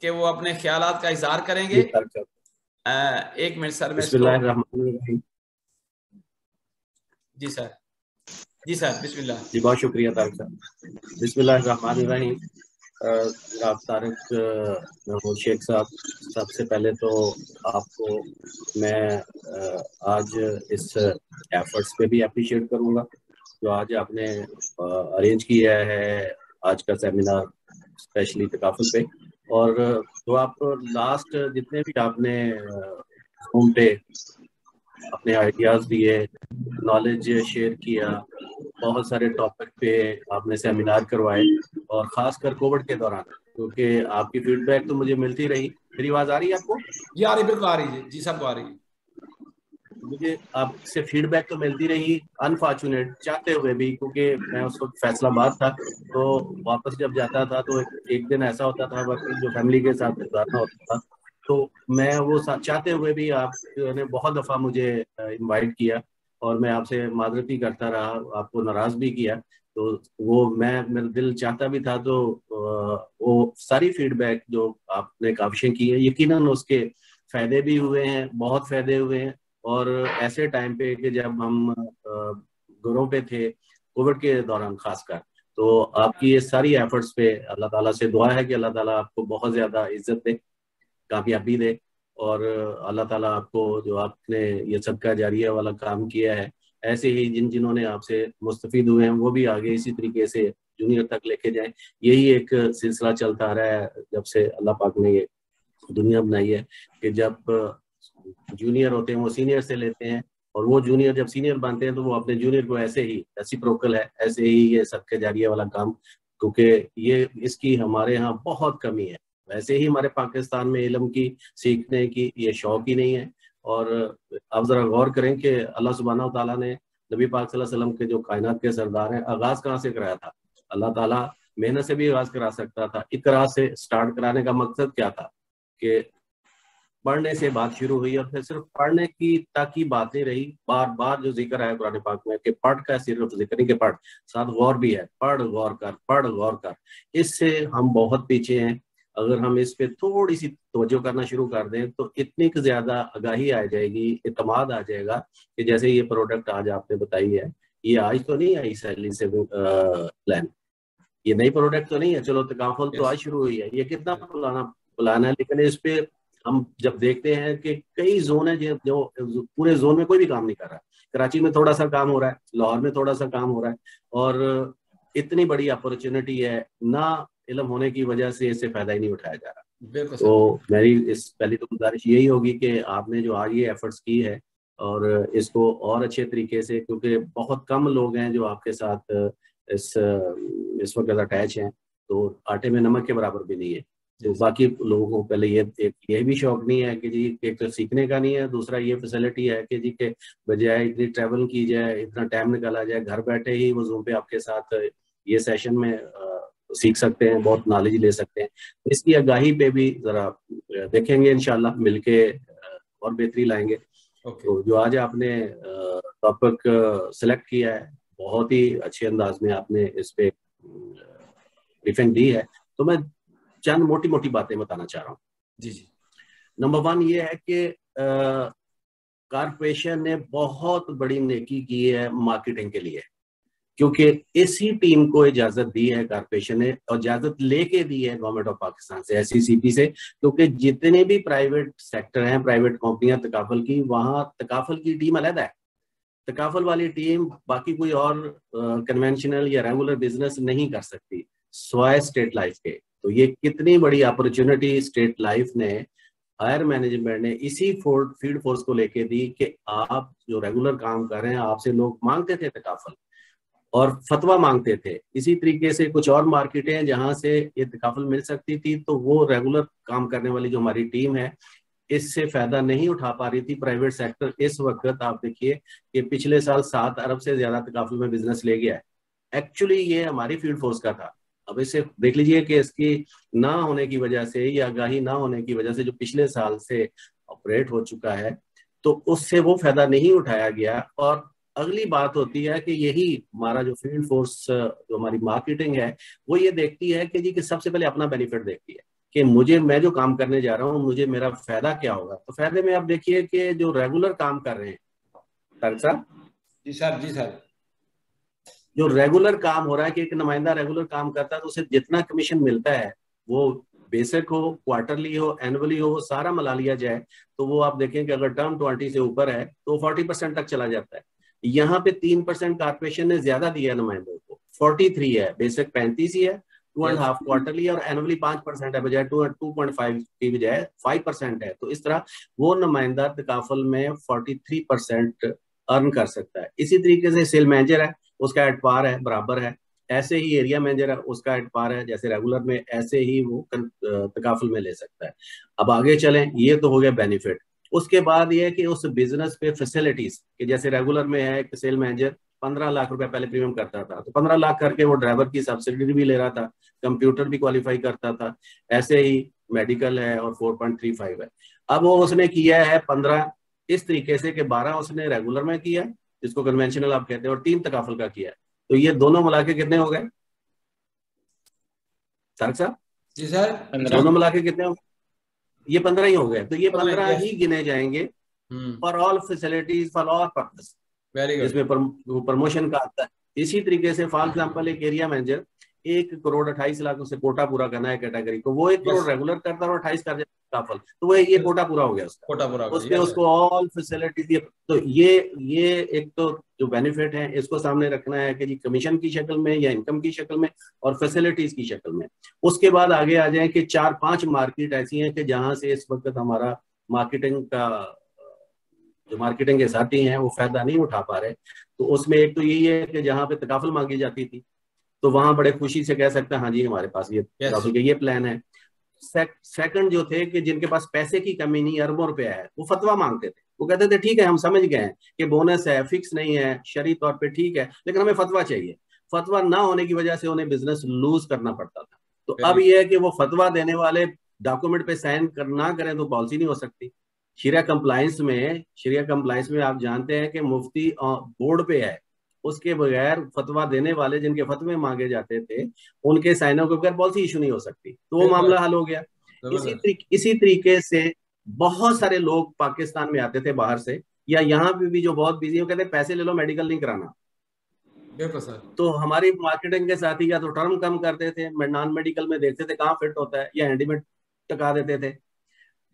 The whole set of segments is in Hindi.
कि वो अपने ख्यालात का इजहार करेंगे। एक मिनट सर, मैं बिस्मिल्लाहिर्रहमानिर्रहीम। जी सर, जी सर, बिस्मिल्लाह। जी बहुत शुक्रिया तारिक साहब। बिस्मिल्लाहिर्रहमानिर्रहीम। जनाब तारिक महमूद शेख साहब, सबसे पहले तो आपको मैं आज इस एफर्ट्स पे भी अप्रिशिएट करूंगा जो आज आपने अरेंज किया है, आज का सेमिनार स्पेशली तकाफुल पे। और जो आप लास्ट जितने भी आपने जूम पे अपने आइडियाज दिए, नॉलेज शेयर किया, बहुत सारे टॉपिक पे आपने सेमिनार करवाए, और खासकर कोविड के दौरान, क्योंकि आपकी फीडबैक तो मुझे मिलती रही। मेरी आवाज आ रही है आपको? जी आ रही, बिल्कुल आ रही है जी, सबको आ रही है। मुझे आपसे फीडबैक तो मिलती रही, अनफॉर्चुनेट चाहते हुए भी, क्योंकि मैं उस वक्त फैसलाबाद था। तो वापस जब जाता था तो एक दिन ऐसा होता था वक्त जो फैमिली के साथ गुजारना होता था। तो मैं वो चाहते हुए भी आपने बहुत दफ़ा मुझे इनवाइट किया, और मैं आपसे माजरती करता रहा, आपको नाराज भी किया। तो वो मेरा दिल चाहता भी था। तो वो सारी फीडबैक जो आपने काविशें की है, यकीनन उसके फायदे भी हुए हैं, बहुत फायदे हुए हैं। और ऐसे टाइम पे कि जब हम घरों पे थे कोविड के दौरान खासकर, तो आपकी ये सारी एफर्ट्स पे अल्लाह ताला से दुआ है कि अल्लाह ताला आपको बहुत ज़्यादा इज्जत दे, कामयाबी दे। और अल्लाह ताला आपको, जो आपने ये सदका जारिया वाला काम किया है, ऐसे ही जिन्होंने आपसे मुस्तफीद हुए हैं वो भी आगे इसी तरीके से जूनियर तक लेके जाएं। यही एक सिलसिला चलता आ रहा है जब से अल्लाह पाक ने ये दुनिया बनाई है, कि जब जूनियर होते हैं वो सीनियर से लेते हैं, और वो जूनियर जब सीनियर बनते हैं तो वो अपने जूनियर को ऐसे ही रेसिप्रोकल है, ऐसे ही ये सदका जारिया वाला काम, क्योंकि ये इसकी हमारे यहाँ बहुत कमी है। वैसे ही हमारे पाकिस्तान में इल्म की सीखने की ये शौक ही नहीं है। और आप जरा गौर करें कि अल्लाह सुब्हाना व तआला ने नबी पाक सल्लल्लाहु अलैहि वसल्लम के जो कायनात के सरदार हैं, आगाज कहाँ से कराया था? अल्लाह ताला मेहनत से भी आगाज करा सकता था। इकरा से स्टार्ट कराने का मकसद क्या था? कि पढ़ने से बात शुरू हुई, और फिर सिर्फ पढ़ने की तक ही बात नहीं रही। बार बार जो जिक्र है कुरान पाक में कि पढ़ का सिर्फ जिक्र नहीं, कि पढ़, साथ गौर भी है, पढ़ गौर कर, पढ़ गौर कर। इससे हम बहुत पीछे हैं। अगर हम इस पे थोड़ी सी तवज्जो करना शुरू कर दें तो इतनी ज्यादा आगाही आ जाएगी, इतमाद आ जाएगा, कि जैसे ये प्रोडक्ट आज आपने बताई है, ये आज तो नहीं आई सैलरी सेविंग प्लान, ये नई प्रोडक्ट तो नहीं है। चलो तकाफुल तो आज शुरू हुई है, ये कितना पुराना प्लान है, लेकिन इस पे हम जब देखते हैं कि कई जोन है जो पूरे जोन में कोई भी काम नहीं कर रहा। कराची में थोड़ा सा काम हो रहा है, लाहौर में थोड़ा सा काम हो रहा है, और इतनी बड़ी अपॉर्चुनिटी है, ना इल्म होने की वजह से इससे फायदा ही नहीं उठाया जा रहा। बिल्कुल सर। तो मेरी इस पहली तो गुजारिश यही होगी कि आपने जो आज ये एफर्ट्स की है, और इसको और अच्छे तरीके से, क्योंकि बहुत कम लोग हैं जो आपके साथ इस वक्त अटैच हैं, तो आटे में नमक के बराबर भी नहीं है। तो बाकी लोगों को पहले ये भी शौक नहीं है कि जी, एक तो सीखने का नहीं है, दूसरा ये फैसिलिटी है कि जी के बजाय इतनी ट्रैवल की जाए, इतना टाइम निकाला जाए, घर बैठे ही वो जूम पे आपके साथ ये सेशन में सीख सकते हैं, बहुत नॉलेज ले सकते हैं। इसकी आगाही पे भी जरा देखेंगे इंशाल्लाह मिलके, और बेहतरी लाएंगे। तो जो आज आपने टॉपिक सेलेक्ट किया है, बहुत ही अच्छे अंदाज में आपने इस पे ब्रीफिंग दी है। तो मैं चंद मोटी मोटी बातें बताना चाह रहा हूँ। जी जी। नंबर 1 ये है कि कारपोरेशन ने बहुत बड़ी नेकी की है मार्केटिंग के लिए, क्योंकि इसी टीम को इजाजत दी है कारपोरेशन ने, और इजाजत लेके दी है गवर्नमेंट ऑफ पाकिस्तान से, SCCP से। क्योंकि जितने भी प्राइवेट सेक्टर हैं, प्राइवेट कंपनियां तकाफल की, वहां तकाफल की टीम अलग है। तकाफल वाली टीम बाकी कोई और कन्वेंशनल या रेगुलर बिजनेस नहीं कर सकती स्वाय स्टेट लाइफ के। तो ये कितनी बड़ी अपॉर्चुनिटी स्टेट लाइफ ने, हायर मैनेजमेंट ने इसी फील्ड फोर्स को लेके दी, कि आप जो रेगुलर काम कर रहे हैं, आपसे लोग मांगते थे तकाफल और फतवा मांगते थे। इसी तरीके से कुछ और मार्केटें हैं जहां से ये तकाफल मिल सकती थी, तो वो रेगुलर काम करने वाली जो हमारी टीम है, इससे फायदा नहीं उठा पा रही थी। प्राइवेट सेक्टर इस वक्त आप देखिए कि पिछले साल 7 अरब से ज्यादा तकाफुल में बिजनेस ले गया है। एक्चुअली ये हमारी फील्ड फोर्स का था। अब इसे देख लीजिए कि इसकी ना होने की वजह से, या आगाही ना होने की वजह से, जो पिछले साल से ऑपरेट हो चुका है, तो उससे वो फायदा नहीं उठाया गया। और अगली बात होती है कि यही हमारा जो फील्ड फोर्स, जो हमारी मार्केटिंग है, वो ये देखती है कि जी कि सबसे पहले अपना बेनिफिट देखती है। कि मैं जो काम करने जा रहा हूँ मुझे मेरा फायदा क्या होगा। तो फायदे में आप देखिए कि जो रेगुलर काम कर रहे हैं तारिक साहब। जी सर, जी सर। जो रेगुलर काम हो रहा है कि एक नुमाइंदा रेगुलर काम करता है तो उसे जितना कमीशन मिलता है, वो बेसिक हो, क्वार्टरली हो, एनुअली हो, वो सारा मिला लिया जाए तो वो आप देखें कि अगर टर्म 20 से ऊपर है तो 40% तक चला जाता है। यहाँ पे 3% कारपोरेशन ने ज्यादा दिया नुमाइंदों को, 43 है, बेसिक 35 ही है, 2.5 क्वार्टरली और एनुअली 5% है, बजाय 2.5 की बजाय 5% है। तो इस तरह वो नुमाइंदा तकाफुल में 43% अर्न कर सकता है। इसी तरीके से सेल मैनेजर है, उसका एट पार है, बराबर है। ऐसे ही एरिया मैनेजर है, उसका एट पार है जैसे रेगुलर में, ऐसे ही वो तकाफुल में ले सकता है। अब आगे चलें, ये तो हो गया बेनिफिट। उसके बाद ये है कि उस बिजनेस पे फैसिलिटीज कि जैसे रेगुलर में है कि सेल मैनेजर 15 लाख रुपए पहले प्रीमियम करता था, तो 15 लाख करके वो ड्राइवर की सब्सिडी भी ले रहा था, कंप्यूटर भी क्वालिफाई करता था। ऐसे ही मेडिकल है और 4.35 है। अब वो उसने किया है 15 इस तरीके से कि 12 उसने रेगुलर में किया, जिसको कन्वेंशनल आप कहते हैं, और 3 तकाफुल का किया है। तो ये दोनों मिला के कितने हो गए तारक साहब? जी सर, दोनों मिला के कितने हो गए? ये 15 ही हो गए। तो ये 15 yes. ही गिने जाएंगे for all facilities for all purpose, very good. जिसमें प्रमोशन का आता है। इसी तरीके से फॉर एग्जाम्पल एक एरिया मैनेजर 1,28,00,000 उसे कोटा पूरा करना है कैटेगरी को, वो 1 करोड़ रेगुलर करता है और 28 कर जाता है, तो वो ये कोटा पूरा हो गया उसका, कोटा पूरा हो उसमें गया, उसको ऑल फैसिलिटीज। तो ये एक तो जो बेनिफिट है इसको सामने रखना है कि जी कमीशन की शक्ल में या इनकम की शक्ल में और फैसिलिटीज की शक्ल में। उसके बाद आगे आ जाए कि 4-5 मार्केट ऐसी हैं कि जहां से इस वक्त हमारा मार्केटिंग का जो मार्केटिंग के साथी हैं वो फायदा नहीं उठा पा रहे। तो उसमें एक तो यही है कि जहां पे तकाफुल मांगी जाती थी तो वहां बड़े खुशी से कह सकते हैं हाँ जी हमारे पास ये तकाफुल के ये प्लान है। सेकंड जो थे कि जिनके पास पैसे की कमी नहीं, अरबों रुपया है, वो फतवा मांगते थे। वो कहते थे ठीक है हम समझ गए हैं कि बोनस है, फिक्स नहीं है, शरई तौर पे ठीक है, लेकिन हमें फतवा चाहिए। फतवा ना होने की वजह से उन्हें बिजनेस लूज करना पड़ता था। तो अब यह है कि वो फतवा देने वाले डॉक्यूमेंट पे साइन ना करें तो पॉलिसी नहीं हो सकती। शरिया कंप्लायंस में आप जानते हैं कि मुफ्ती बोर्ड पे है, उसके बगैर फतवा देने वाले जिनके फतवे मांगे जाते थे उनके साइनों के बगैर पॉलिसी इशू नहीं हो सकती। तो वो मामला हल हो गया। इसी तरीके से बहुत सारे लोग पाकिस्तान में आते थे बाहर से या यहाँ पे भी जो बहुत बिजी हो, कहते पैसे ले लो मेडिकल नहीं कराना। बिल्कुल सर। तो हमारी मार्केटिंग के साथ ही या तो टर्म कम करते थे, नॉन मेडिकल में देखते थे कहाँ फिट होता है, या हैंडी में टका देते थे।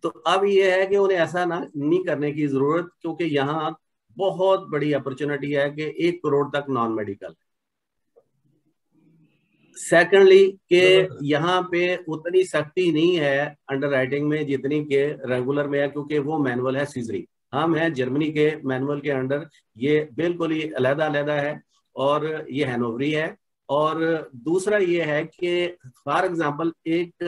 तो अब ये है कि उन्हें ऐसा ना नहीं करने की जरूरत, क्योंकि यहाँ बहुत बड़ी अपॉर्चुनिटी है कि 1 करोड़ तक नॉन मेडिकल। सेकेंडली के यहाँ पे उतनी सख्ती नहीं है अंडर राइटिंग में जितनी के रेगुलर में है, क्योंकि वो मैनुअल है सीजरी। हम है जर्मनी के मैनुअल के अंडर, ये बिल्कुल ही अलग-अलग है और ये हैनोवरी है। और दूसरा ये है कि फॉर एग्जांपल एक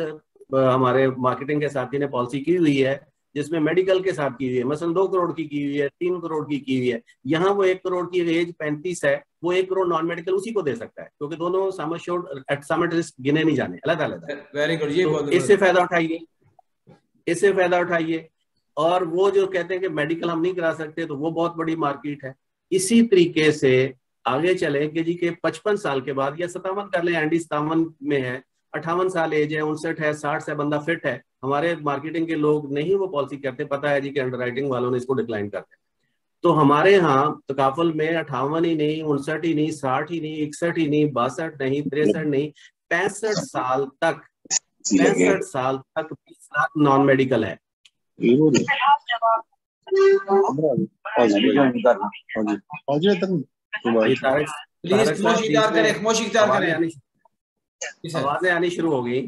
हमारे मार्केटिंग के साथी ने पॉलिसी की हुई है जिसमें मेडिकल के साथ की हुई है, मसलन 2 करोड़ की हुई है, 3 करोड़ की हुई है। यहाँ वो 1 करोड़ की एज 35 है, वो 1 करोड़ नॉन मेडिकल उसी को दे सकता है, क्योंकि दोनों सम रिस्क गिने नहीं जाने, अलग-अलग। वेरी गुड, ये तो इससे फायदा उठाइए। और वो जो कहते हैं कि मेडिकल हम नहीं करा सकते, तो वो बहुत बड़ी मार्केट है। इसी तरीके से आगे चले कि जी के 55 साल के बाद या 57 कर ले, एंडी 57 में है, 58 साल एज है, 59 है, 60 से बंदा फिट है, हमारे मार्केटिंग के लोग नहीं वो पॉलिसी करते, पता है जी कि अंडरराइटिंग वालों ने इसको डिक्लाइन कर दिया। तो हमारे यहाँ तकाफुल में 58 ही नहीं, 59 ही नहीं, 60 ही नहीं, 61 ही नहीं, 62 नहीं, 63 नहीं, 65 साल तक 20 लाख नॉन मेडिकल है। आवाजें आनी शुरू हो गई।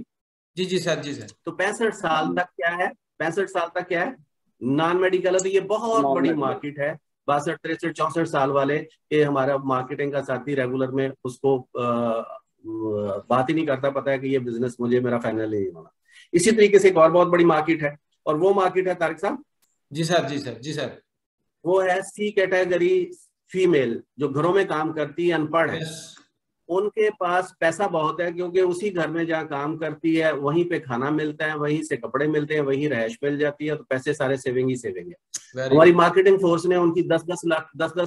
जी जी सर, जी सर। तो 65 साल तक क्या है, 65 साल तक क्या है, नॉन मेडिकल है। तो ये बहुत बड़ी मार्केट है। 62, 63, 64 साल वाले, ये हमारा मार्केटिंग का साथी रेगुलर में उसको बात ही नहीं करता, पता है कि ये बिजनेस मुझे मेरा फाइनल नहीं होना। इसी तरीके से एक और बहुत बड़ी मार्केट है, और वो मार्केट है तारिक साहब। जी सर, जी सर, जी सर। वो है सी कैटेगरी फीमेल, जो घरों में काम करती है, अनपढ़ है। उनके पास पैसा बहुत है, क्योंकि उसी घर में जहाँ काम करती है वहीं पे खाना मिलता है, वहीं से कपड़े मिलते हैं, वहीं रहायश मिल जाती है, तो पैसे सारे सेविंग ही सेविंग है। हमारी मार्केटिंग फोर्स ने उनकी 10-10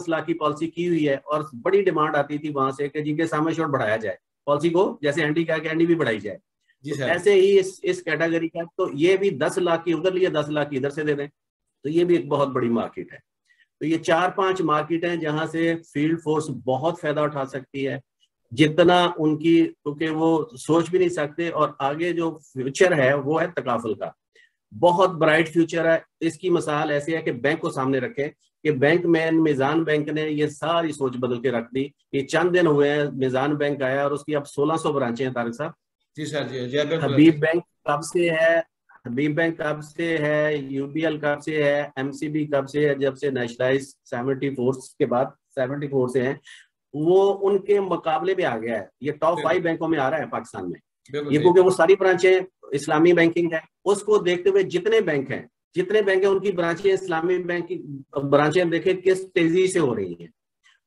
लाख की पॉलिसी की हुई है, और बड़ी डिमांड आती थी वहां से कि जी के सामने शॉट बढ़ाया जाए पॉलिसी को, जैसे एंडी कहा कि एंडी भी बढ़ाई जाए। जी तो सर। ऐसे ही इस कैटेगरी का, तो ये भी 10 लाख की उधर लिए, 10 लाख की इधर से दे दें, तो ये भी एक बहुत बड़ी मार्केट है। तो ये 4-5 मार्केट हैं जहां से फील्ड फोर्स बहुत फायदा उठा सकती है, जितना उनकी, क्योंकि वो सोच भी नहीं सकते। और आगे जो फ्यूचर है वो है तकाफुल का, बहुत ब्राइट फ्यूचर है। इसकी मिसाल ऐसी है कि बैंक को सामने रखें कि बैंक में मिजान बैंक ने ये सारी सोच बदल के रख दी। ये चंद दिन हुए हैं मिजान बैंक आया और उसकी अब 1600 ब्रांचें हैं तारिक साहब। जी सर। जी बिल्कुल। हबीब बैंक कब से है, हबीब बैंक कब से है, यूबीएल कब से है, एमसीबी कब से है, जब से नेशनलाइज 74 के बाद 74 से है, वो उनके मुकाबले में आ गया है। ये टॉप 5 बैंकों में आ रहा है पाकिस्तान में। बिल्कुल ये सही। क्योंकि वो सारी ब्रांचें इस्लामी बैंकिंग है, उसको देखते हुए जितने बैंक हैं उनकी ब्रांचें, इस्लामी बैंक की ब्रांचें देखें किस तेजी से हो रही हैं।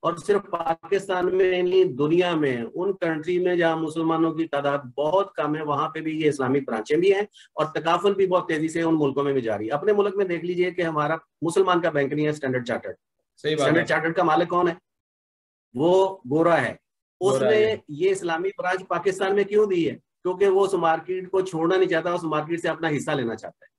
और सिर्फ पाकिस्तान में नहीं, दुनिया में उन कंट्री में जहां मुसलमानों की तादाद बहुत कम है, वहां पे भी ये इस्लामिक ब्रांचें भी हैं और तकाफुल भी बहुत तेजी से उन मुल्कों में भी जारी है। अपने मुल्क में देख लीजिए कि हमारा मुसलमान का बैंक नहीं है स्टैंडर्ड चार्टर्ड। सही बात है। स्टैंडर्ड चार्टर्ड का मालिक कौन है? वो गोरा है। हो रहा उसने है। ये इस्लामी ब्रांच पाकिस्तान में क्यों दी है? क्योंकि वो उस मार्केट को छोड़ना नहीं चाहता, उस मार्केट से अपना हिस्सा लेना चाहता है।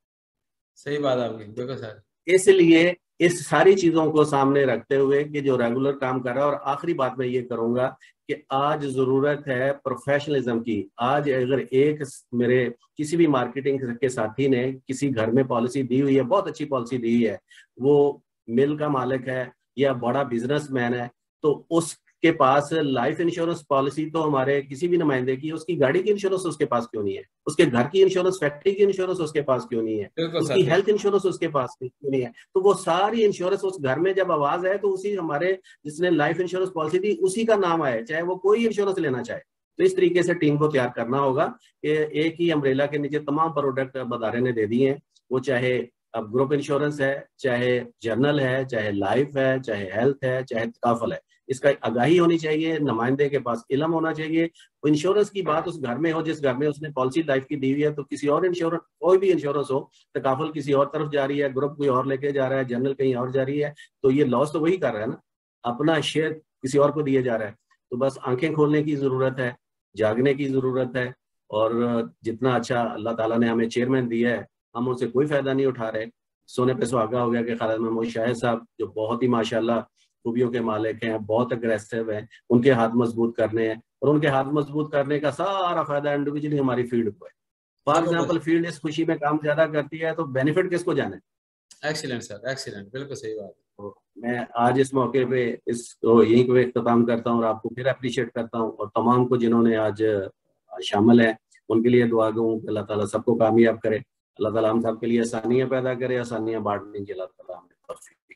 सही बात आपकी, बिल्कुल सर। इसलिए इस सारी चीजों को सामने रखते हुए कि जो रेगुलर काम कर रहा है, और आखिरी बात मैं ये करूंगा कि आज जरूरत है प्रोफेशनलिज्म की। आज अगर एक मेरे किसी भी मार्केटिंग के साथी ने किसी घर में पॉलिसी दी हुई है, बहुत अच्छी पॉलिसी दी है, वो मिल का मालिक है या बड़ा बिजनेसमैन है, तो उसके पास लाइफ इंश्योरेंस पॉलिसी तो हमारे किसी भी नुमाइंदे की, उसकी गाड़ी की इंश्योरेंस उसके पास क्यों नहीं है? उसके घर की इंश्योरेंस, फैक्ट्री की इंश्योरेंस उसके पास क्यों नहीं है? बिल्कुल उसकी सर। हेल्थ इंश्योरेंस उसके पास क्यों नहीं है? तो वो सारी इंश्योरेंस उस घर में जब आवाज है तो उसी हमारे जिसने लाइफ इंश्योरेंस पॉलिसी दी उसी का नाम आए, चाहे वो कोई इंश्योरेंस लेना चाहे। तो इस तरीके से टीम को तैयार करना होगा कि एक ही अम्ब्रेला के नीचे तमाम प्रोडक्ट अदारे ने दे दिए हैं। वो चाहे अब ग्रुप इंश्योरेंस है, चाहे जर्नल है, चाहे लाइफ है, चाहे हेल्थ है, चाहे तकाफल है, इसका आगाही होनी चाहिए, नुमाइंदे के पास इल्म होना चाहिए। इंश्योरेंस की बात उस घर में हो जिस घर में उसने पॉलिसी लाइफ की दी हुई है, तो किसी और इंश्योरेंस, कोई भी इंश्योरेंस हो, तकाफल किसी और तरफ जा रही है, ग्रुप कोई और लेके जा रहा है, जर्नल कहीं और जा रही है, तो ये लॉस तो वही कर रहा है ना, अपना शेयर किसी और को दिए जा रहा है। तो बस आंखें खोलने की जरूरत है, जागने की जरूरत है। और जितना अच्छा अल्लाह ताला ने हमें चेयरमैन दिया है, हम उनसे कोई फायदा नहीं उठा रहे। सोने पे सुहागा हो गया कि खालिद महमूद शाहिद साहब जो बहुत ही माशाल्लाह खूबियों के मालिक हैं, बहुत अग्रेसिव हैं, उनके हाथ मजबूत करने हैं, और उनके हाथ मजबूत करने का सारा फायदा इंडिविजुअली हमारी फील्ड को है। फॉर एग्जाम्पल फील्ड इस खुशी में काम ज्यादा करती है, तो बेनिफिट किसको जाना है? एक्सीलेंट सर, एक्सीलेंट, बिल्कुल सही बात। तो मैं आज इस मौके पे इसको यहीं पे इख्तिताम करता हूँ और आपको फिर अप्रिशिएट करता हूँ, और तमाम को जिन्होंने आज शामिल है उनके लिए दुआ दूँ कि अल्लाह ताला सबको कामयाब करे। अल्लाह ताला हम सब के लिए आसानियां पैदा करे, आसानियां बांटने की अल्लाह ताला हमें तौफीक दे।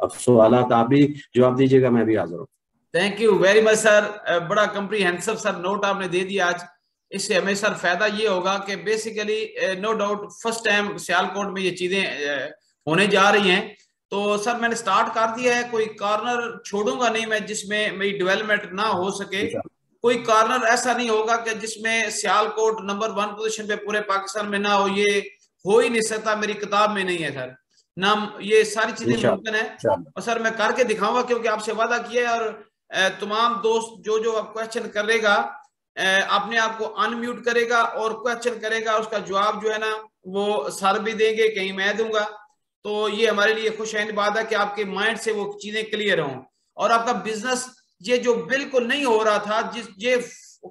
अब सवालात आप भी जवाब दीजिएगा, मैं भी हाजिर हूँ। Thank you very much sir, बड़ा कंप्रीहेंसिव सर नोट आपने दे दिया आज। इससे हमें सर फायदा ये होगा कि basically no doubt first time Sialkot में ये चीजें होने जा रही हैं। तो सर मैंने स्टार्ट कर दिया है, कोई कॉर्नर छोड़ूंगा नहीं मैं जिसमें मेरी डेवलपमेंट ना हो सके। कोई कॉर्नर ऐसा नहीं होगा कि जिसमें सियालकोट नंबर 1 पोजीशन पे पूरे पाकिस्तान में ना हो, ये हो ही नहीं सकता, मेरी किताब में नहीं है सर ना, ये सारी चीजें मुमकिन है। और सर मैं करके दिखाऊंगा क्योंकि आपसे वादा किया है। और तमाम दोस्त जो जो आप क्वेश्चन करेगा अपने आप को अनम्यूट करेगा और क्वेश्चन करेगा, उसका जवाब जो है ना वो सर भी देंगे, कहीं मैं दूंगा। तो ये हमारे लिए खुशहाल बात है कि आपके माइंड से वो चीजें क्लियर हों, और आपका बिजनेस ये जो बिल्कुल नहीं हो रहा था, जिस ये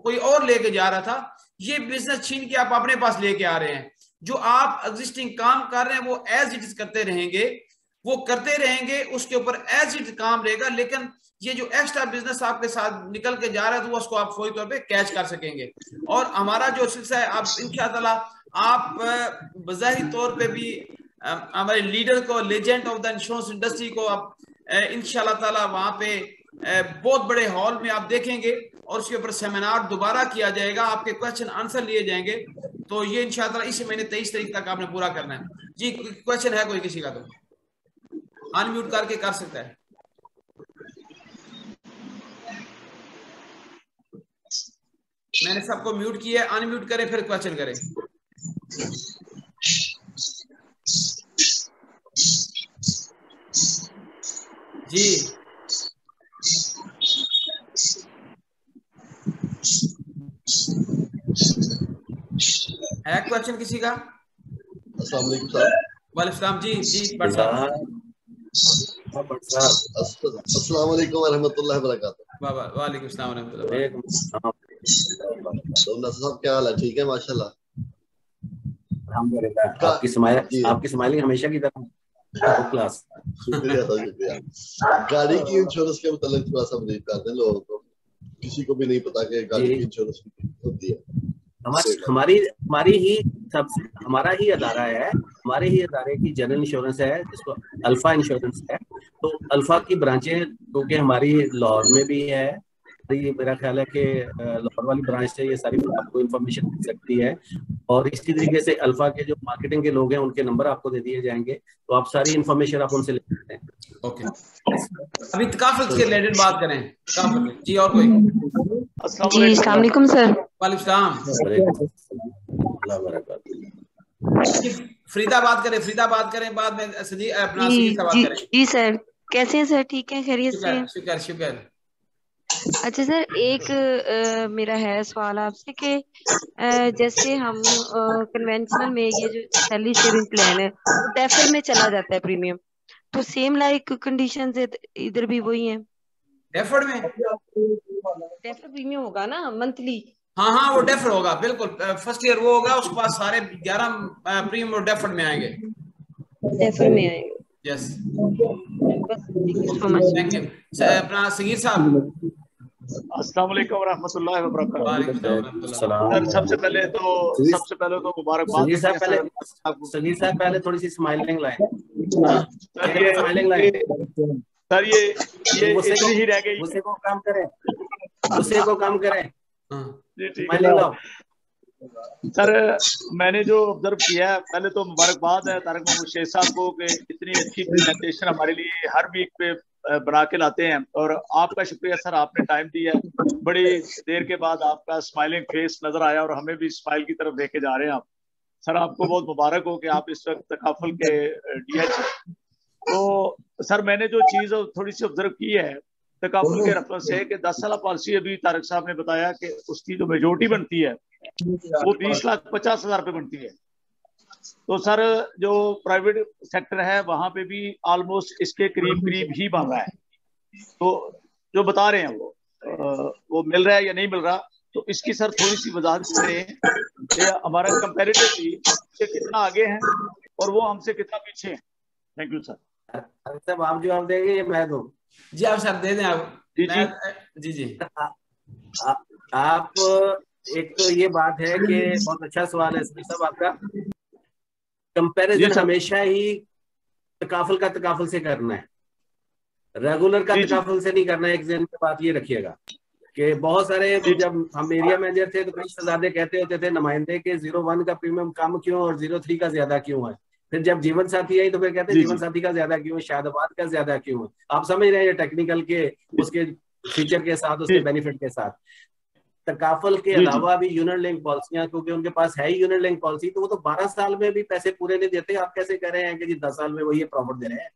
कोई और लेके जा रहा था, ये बिजनेस छीन के आप अपने पास लेके आ रहे हैं। जो आप एग्जिस्टिंग काम कर रहे हैं वो एज इट इज करते रहेंगे, वो करते रहेंगे, उसके ऊपर एज इट काम रहेगा। लेकिन ये जो एक्स्ट्रा बिजनेस आपके साथ निकल के जा रहा है तो उसको आप फौरी तौर पे कैच कर सकेंगे। और हमारा जो सिलसिला है, आप इंशाअल्लाह आप बज़ाहिर तौर पे भी हमारे लीडर को, legend of the insurance industry को आप इंशाअल्लाह ताला वहां पे बहुत बड़े हॉल में आप देखेंगे, और उसके ऊपर सेमिनार दोबारा किया जाएगा, आपके क्वेश्चन आंसर लिए जाएंगे। तो ये इंशाअल्लाह इसी महीने 23 तारीख तक आपने पूरा करना है। जी क्वेश्चन है कोई किसी का तो अनम्यूट करके कर सकता है। मैंने सबको म्यूट किया, अनम्यूट करें फिर क्वेश्चन करें। जी क्वेश्चन किसी का? अस्सलाम वालेकुम सर। वालेकुम सलाम जी भट्ट साहब। अस्सलाम वालेकुम व रहमतुल्लाहि व बरकातहू। वालेकुम सलाम व रहमतुल्लाहि। तो नसर साहब क्या हाल है? ठीक है माशाल्लाह। अल्हम्दुलिल्लाह। आपकी स्माइलिंग हमेशा की तरह टॉप क्लास। शुक्रिया सर, शुक्रिया। गाड़ी की इंश्योरेंस के मतलब थोड़ा सा ब्रीफ कर दें, लोगों को किसी को भी नहीं पता कि गाड़ी की इंश्योरेंस होती है। हमारा ही अदारा है, हमारे ही अदारे की जनरल इंश्योरेंस है जिसको अल्फा इंश्योरेंस है। तो अल्फा की ब्रांचें क्योंकि हमारी लाहौर में भी है, तो ये मेरा ख्याल है कि लाहौर वाली ब्रांच से ये सारी आपको इन्फॉर्मेशन मिल सकती है। और इसी तरीके से अल्फा के जो मार्केटिंग के लोग हैं उनके नंबर आपको दे दिए जाएंगे, तो आप सारी इन्फॉर्मेशन आप उनसे ले सकते हैं। ओके, अभी तकाफुल के रिलेटेड बात करें। जी और कोई? जी अस्सलाम वालेकुम सर। वालेकुम सलाम। फरीदा बात करें, बाद में अपना सजीद से बात करें। जी सर, कैसे हैं सर? ठीक है, खैरियत से? शुक्र शुक्र। अच्छा सर, एक मेरा है सवाल आपसे कि जैसे हम कन्वेंशनल में ये जो सैलरी सेविंग प्लान है वो डेफर में चला जाता है प्रीमियम, तो सेम लाइक कंडीशंस इधर भी वही हैं? डेफर्ड में डेफर प्रीमियम होगा ना मंथली? हाँ वो डेफर होगा बिल्कुल। फर्स्ट ईयर वो होगा, उसके बाद सारे 11 प्रीमियम डेफर्ड में आएंगे। डेफर में आएंगे, यस। Thank you. अपना सगीर साहब। अस्सलाम वालेकुम व रहमतुल्लाहि व बरकातहू। सर सबसे पहले तो मुबारकबाद। सगीर साहब पहले थोड़ी सी स्माइलिंग लाइन। सर ये इतनी ही रह गई। उसे को काम करें। स्माइलिंग लाओ। सर मैंने जो ऑब्जर्व किया है, पहले तो मुबारकबाद है तारिक महमूद शेख साहब को कि इतनी अच्छी प्रेजेंटेशन हमारे लिए हर वीक पे बना के लाते हैं। और आपका शुक्रिया सर, आपने टाइम दिया। बड़ी देर के बाद आपका स्माइलिंग फेस नजर आया और हमें भी स्माइल की तरफ लेके जा रहे हैं आप। सर आपको बहुत मुबारक हो कि आप इस वक्त तकाफुल के DH। तो सर मैंने जो चीज थोड़ी सी ऑब्जर्व की है तकाफुल के रेफरेंस से कि 10 साल पॉलिसी, अभी तारिक साहब ने बताया कि उसकी जो मेजोरिटी बनती है वो 20,50,000 रुपये बनती है। तो सर जो प्राइवेट सेक्टर है वहां पे भी ऑलमोस्ट इसके करीब ही बन रहा है। तो जो बता रहे हैं वो मिल रहा है या नहीं मिल रहा, तो इसकी सर थोड़ी सी वजाहत करें कि हमारा कंपैरेटिवली से कितना आगे है और वो हमसे कितना पीछे है। Thank you sir. सब आप जवाब देंगे या मैं दूं? जी आप सर दे दें आप। जी आप एक तो ये बात है कि बहुत अच्छा सवाल है सब आपका। कंपैरिजन हमेशा ही तकाफुल से करना है, रेगुलर का तकाफुल से नहीं करना है। एक दिन की बात ये रखिएगा कि बहुत सारे जब हम एरिया मैनेजर थे तो कई शहजादे कहते होते थे नुमाइंदे के 01 का प्रीमियम कम क्यों और 03 का ज्यादा क्यों है। फिर जब जीवन साथी आई तो फिर कहते हैं जीवन साथी का ज्यादा क्यों है, शादाबाद का ज्यादा क्यों है। आप समझ रहे हैं टेक्निकल के उसके फीचर के साथ, उसके बेनिफिट के साथ। तकाफुल के अलावा भी यूनिट लिंक पॉलिसियां, क्योंकि उनके पास है ही यूनिट लिंक पॉलिसी, तो वो तो 12 साल में भी पैसे पूरे नहीं देते। आप कैसे कह रहे हैं कि जी 10 साल में वो ये प्रॉफिट दे रहे हैं?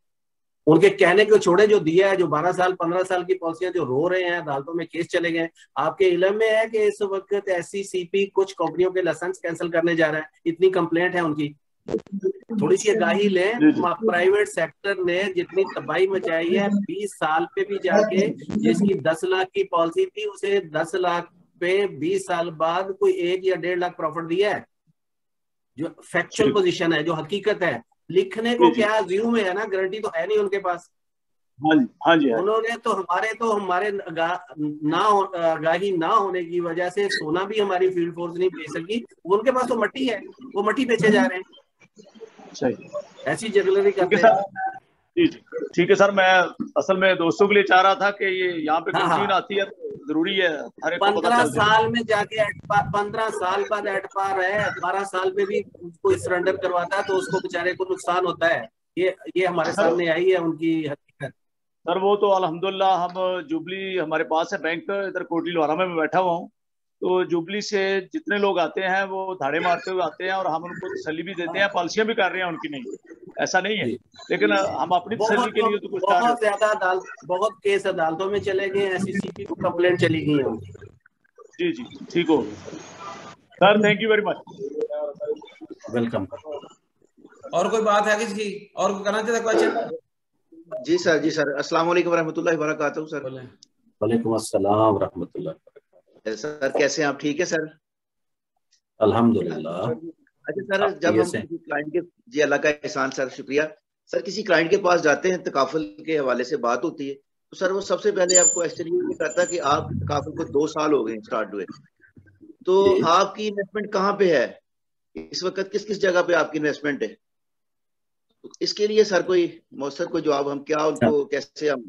उनके कहने को छोड़े, जो दिया है, जो 12 साल 15 साल की पॉलिसियां जो रो रहे हैं, अदालतों में केस चले गए। आपके इल्म में है कि इस वक्त SCCP कुछ कंपनियों के लाइसेंस कैंसिल करने जा रहा है, इतनी कंप्लेंट है उनकी। थोड़ी सी आगाही लें। प्राइवेट सेक्टर ने जितनी तबाही मचाई है 20 साल पे भी जाके, जिसकी 10 लाख की पॉलिसी थी उसे 10 लाख पे 20 साल बाद कोई 1 या 1.5 लाख प्रॉफिट दिया है। जो फैक्चुअल पोजीशन है, जो हकीकत है, लिखने को क्या व्यू में है ना, गारंटी तो है नहीं उनके पास। हाँ जी। उन्होंने तो हमारे आगाही ना होने की वजह से सोना भी हमारी फील्ड फोर्स नहीं बेच सकी। उनके पास तो मट्टी है, वो मट्टी बेचे जा रहे हैं। सही, ऐसी जगलरी करते हैं। जी ठीक है सर। मैं असल में दोस्तों के लिए चाह रहा था कि ये यहाँ पे कंफ्यूजन आती है, जरूरी है। 15 साल में जाके 15 साल बाद एट पार है, 12 साल में भी कोई सरेंडर करवाता है तो उसको बेचारे को नुकसान होता है। ये हमारे सामने आई है उनकी हकीकत। सर वो तो अल्हम्दुलिल्लाह, हम जुबली हमारे पास है बैंक, इधर कोटली लोहारा में मैं बैठा हुआ हूँ। तो जुबली से जितने लोग आते हैं वो धाड़े मारते हुए आते हैं और हम उनको तसल्ली भी देते हैं, पॉलिसियां भी कर रहे हैं उनकी, नहीं ऐसा नहीं है। लेकिन हम अपनी तसल्ली के लिए तो कुछ बहुत ज्यादा बहुत केस अदालतों में चले गए, SCCP को कंप्लेंट चली गई है। जी ठीक हो sir, thank you very much. Welcome. और कोई बात है किसी की, और कोई करना चाहता क्वेश्चन? जी सर अस्सलाम वालेकुम रहमतुल्लाहि व बरकातहू सर। वालेकुम अस्सलाम रहमतुल्लाह। सर कैसे हैं आप? ठीक है सर, अल्हम्दुलिल्लाह। अच्छा सर, जब हम किसी क्लाइंट के, जी अल्लाह का एहसान सर, शुक्रिया सर, किसी क्लाइंट के पास जाते हैं, तकाफुल के हवाले से बात होती है, तो सर वो सबसे पहले आपको क्वेश्चन ये करता है कि आप तकाफुल को 2 साल हो गए स्टार्ट हुए, तो आपकी इन्वेस्टमेंट कहाँ पे है इस वक्त, किस किस जगह पे आपकी इन्वेस्टमेंट है? तो इसके लिए सर कोई मौसर कोई जवाब, हम क्या उनको कैसे हम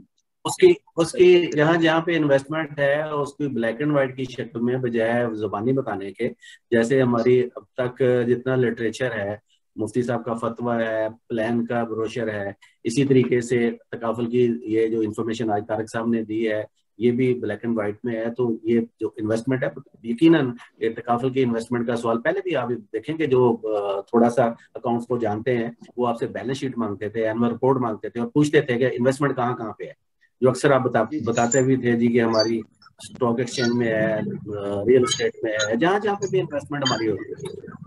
उसकी जहाँ जहाँ पे इन्वेस्टमेंट है उसकी ब्लैक एंड व्हाइट की शक्ल में, बजाय जुबानी बताने के, जैसे हमारी अब तक जितना लिटरेचर है, मुफ्ती साहब का फतवा है, प्लान का ब्रोशर है, इसी तरीके से तकाफुल की ये जो इन्फॉर्मेशन आज तारक साहब ने दी है ये भी ब्लैक एंड व्हाइट में है। तो ये जो इन्वेस्टमेंट है, यकीनन ये तकाफुल की इन्वेस्टमेंट का सवाल पहले भी आप देखेंगे, जो थोड़ा सा अकाउंट्स को जानते हैं वो आपसे बैलेंस शीट मांगते थे, एनुअल रिपोर्ट मांगते थे और पूछते थे कि इन्वेस्टमेंट कहाँ कहाँ पे है, जो अक्सर आप बताते भी थे जी कि हमारी स्टॉक एक्सचेंज में है, रियल एस्टेट में है, जहां जहां पे भी इन्वेस्टमेंट हमारी होती है।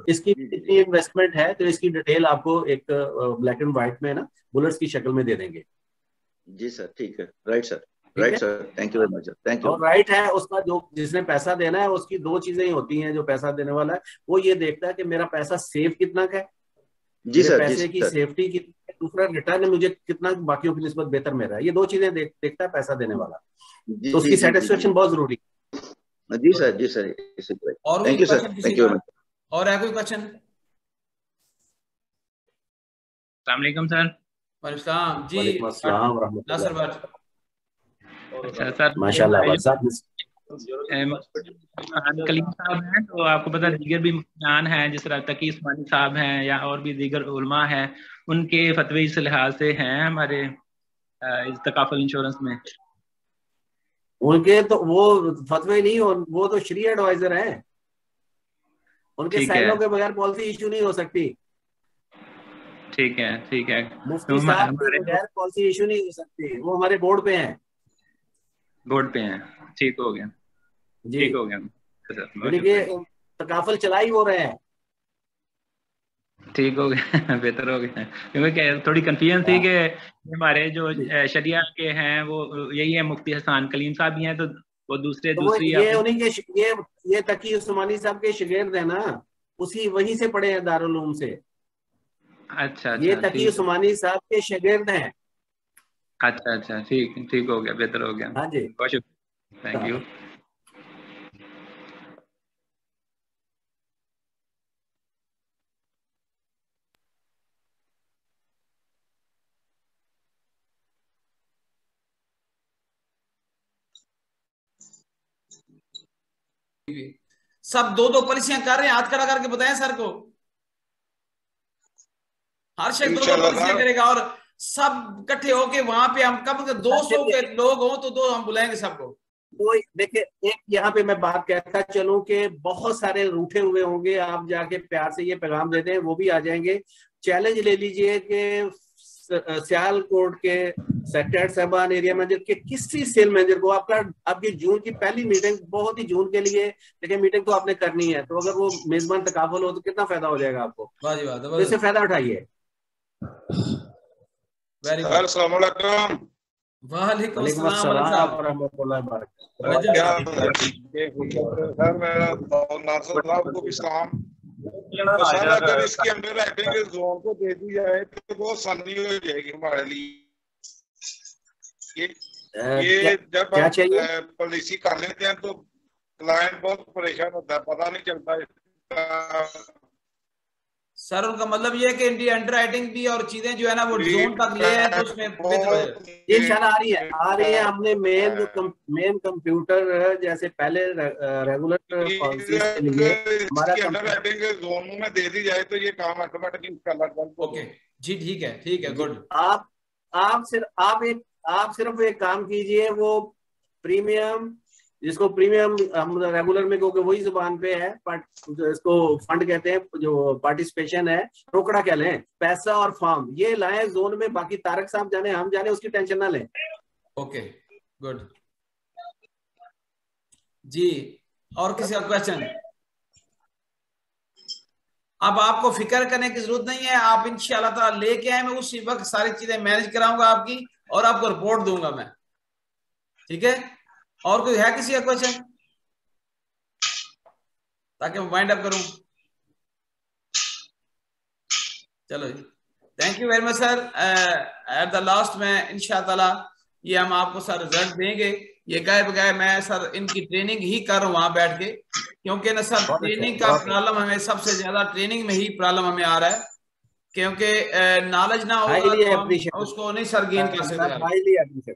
इसकी इतनी इन्वेस्टमेंट है तो इसकी डिटेल आपको एक ब्लैक एंड व्हाइट में ना बुलेट्स की शक्ल में दे देंगे। जी सर, ठीक है, right sir, right sir, thank you very much sir, thank you. और राइट है उसका, जो जिसने पैसा देना है उसकी 2 चीजें ही होती हैं। जो पैसा देने वाला है वो ये देखता है कि मेरा पैसा सेफ कितना का है, जी सर, पैसे की सेफ्टी कितनी है, दूसरा रिटर्न मुझे कितना बाकियों की निस्बत बेहतर मिल रहा है। ये 2 चीजें देखता है पैसा देने वाला, तो उसकी सेटिस्फेक्शन बहुत जरूरी है। जी सर, जी sir, thank you sir, thank you. और है कोई क्वेश्चन? अस्सलाम वालेकुम सर। वालेकुम जी, वालेकुम अस्सलाम व रहमतुल्लाह। अच्छा सर, माशाल्लाह कलीम साहब हैं, तो आपको पता दीगर भी मुफ्तियान हैं, जिस तरह तकी उस्मानी साहब हैं या और भी दीगर उलमा हैं, उनके फतवे इस लिहाज से हैं हमारे इस तकाफुल इंश्योरेंस में। उनके तो वो फतवे नहीं, वो तो शरी एडवाइजर हैं, उनके साइनों के बगैर पॉलिसी इशू नहीं हो सकती। ठीक है, ठीक है, मुफ्ती साहब के बगैर पॉलिसी इशू नहीं हो सकती, वो हमारे बोर्ड पे हैं। बोर्ड पे हैं, ठीक हो गया जी, ठीक हो गया। तकाफुल चला ही हो रहे हैं, ठीक हो गया बेहतर हो गया, क्योंकि थोड़ी कंफ्यूजन थी कि हमारे जो शरिया के हैं वो यही है, मुफ्ती हसन कलीम साहब भी हैं, तो वो दूसरी ये उन्हीं के ये तकी उस्मानी साहब के शागिर्द है ना, उसी वहीं से पढ़े हैं, दारुल उलूम से। अच्छा, ये तकी उस्मानी साहब के शागिर्द हैं। अच्छा अच्छा, ठीक हो गया, बेहतर हो गया। हाँ जी, बहुत शुक्रिया, थैंक यू। सब 2-2 पॉलिसियां कर रहे हैं, हाथ खड़ा करके बताएं सर को। हर शख्स 2-2 पॉलिसियां करेगा और सब इकट्ठे होके वहां पे हम कम से 200 के लोग हो तो 2 हम बुलाएंगे सबको। तो देखिए, एक यहाँ पे मैं बात कहता चलूं कि बहुत सारे रूठे हुए होंगे, आप जाके प्यार से ये पैगाम देते हैं, वो भी आ जाएंगे। चैलेंज ले लीजिए कि सियालकोट के सेक्रेटरी साहबान, एरिया मैनेजर के किसी सेल मैनेजर को आपकी जून की पहली मीटिंग, बहुत ही जून के लिए देखिए मीटिंग तो आपने करनी है, तो अगर वो मेजबान तकाफुल हो तो कितना फायदा हो जाएगा आपको, तो इससे फायदा उठाइए। अस्सलाम वालेकुम। वालेकुम अस्सलाम व रहमतुल्लाहि व बरकातहू। तो सर अगर इसकी अंडर राइटिंग जोन को दे दी जाए तो बहुत आसानी हो जाएगी हमारे लिए। ये जब हम पॉलिसी कर लेते हैं तो क्लाइंट बहुत परेशान होता है, पता नहीं चलता। सर उनका मतलब ये है कि इंडिया अंडर राइटिंग भी और चीजें जो है ना वो जोन तक ले आए तो उसमें ये इंशाल्लाह आ रही है। हमने मेन कंप्यूटर जैसे पहले रेगुलर पॉलिसी के लिए हमारा अंडर राइटिंग जोन में दे दी जाए तो ये काम ऑटोमेटिकली इंशाल्लाह। ओके जी, ठीक है, गुड। आप सिर्फ एक काम कीजिए, वो प्रीमियम, जिसको प्रीमियम हम रेगुलर में क्योंकि वही जुबान पे है, इसको फंड कहते हैं, जो पार्टिसिपेशन है, रोकड़ा क्या लें, पैसा और फॉर्म ये लाएं जोन में, बाकी तारक साहब जाने हम जाने उसकी टेंशन ना लें। ओके, गुड जी। और किसी का क्वेश्चन? अब आपको फिक्र करने की जरूरत नहीं है, आप इंशाल्लाह ताला लेके आए, मैं उसी वक्त सारी चीजें मैनेज कराऊंगा आपकी और आपको रिपोर्ट दूंगा मैं, ठीक है। और कोई है किसी का क्वेश्चन, ताकि मैं वाइंड अप करूं? चलो जी, thank you very much sir. At the last में इंशाल्लाह ताला ये हम आपको सर रिजल्ट देंगे। ये गाय बगाए मैं सर इनकी ट्रेनिंग ही कर रहा हूँ वहां बैठ के, क्योंकि ना सर ट्रेनिंग का प्रॉब्लम हमें सबसे ज्यादा ट्रेनिंग में ही प्रॉब्लम हमें आ रहा है, क्योंकि नॉलेज ना होगा तो हम उसको नहीं सर गेन कर सकते।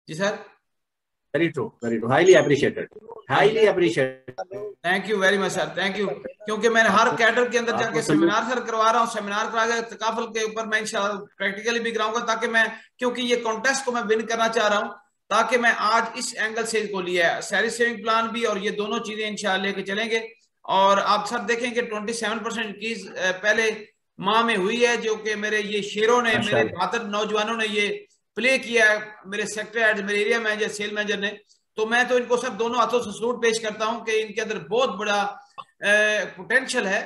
जी sir, very true, highly appreciated, highly appreciated. Thank you very much sir, thank you. क्योंकि मैं हर कैडर के अंदर जाके सेमिनार सर करवा रहा हूँ, सेमिनार करा के तकाफुल के ऊपर मैं इंशाल्लाह प्रैक्टिकली भी कराऊंगा, ताकि मैं, क्योंकि ये कॉन्टेस्ट को मैं विन करना चाह रहा हूँ, ताकि मैं आज इस एंगल से इसको लिया है, सैलरी सेविंग प्लान भी और ये दोनों चीजें इंशाल्लाह लेके चलेंगे। और आप सर देखेंगे 27% की पहले माह में हुई है, जो कि मेरे ये शेरों ने, मेरे बहादुर नौजवानों ने ये प्ले किया है, मेरे सेक्टर हेड, मेरे एरिया मैनेजर, सेल मैनेजर ने। तो मैं तो इनको सब दोनों हाथों से सलूट पेश करता हूं कि इनके अंदर बहुत बड़ा पोटेंशियल है,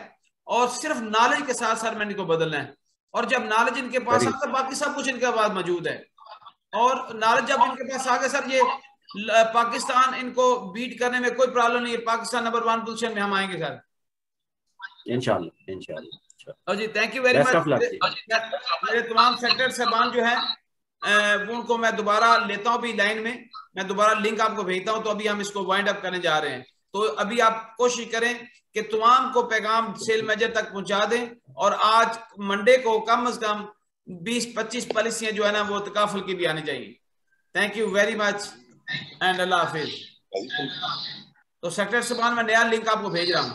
और सिर्फ नॉलेज के साथ सर मैंने इनको बदलना है। और जब नॉलेज इनके पास आता है, बाकी सब कुछ इनके पास मौजूद है। और नॉलेज जब इनके पास आ गया सर, ये पाकिस्तान इनको बीट करने में कोई प्रॉब्लम नहीं है। पाकिस्तान नंबर 1 पोजीशन में हम आएंगे सर, इंशाल्लाह इंशाल्लाह। जी थैंक यू वेरी मच। मेरे तमाम सेक्रेटरी साहबान जो है उनको मैं दोबारा लेता हूँ अभी लाइन में, मैं दोबारा लिंक आपको भेजता हूँ। तो अभी हम इसको वाइंड अप करने जा रहे हैं, तो अभी आप कोशिश करें कि तमाम को पैगाम सेल मैनेजर तक पहुंचा दें, और आज मंडे को कम से कम 20-25 पॉलिसियां जो है ना वो तकाफुल की भी आनी चाहिए। Thank you very much and अल्लाह हाफिज। तो सेक्रेटरी साहबान मैं नया लिंक आपको भेज रहा हूँ।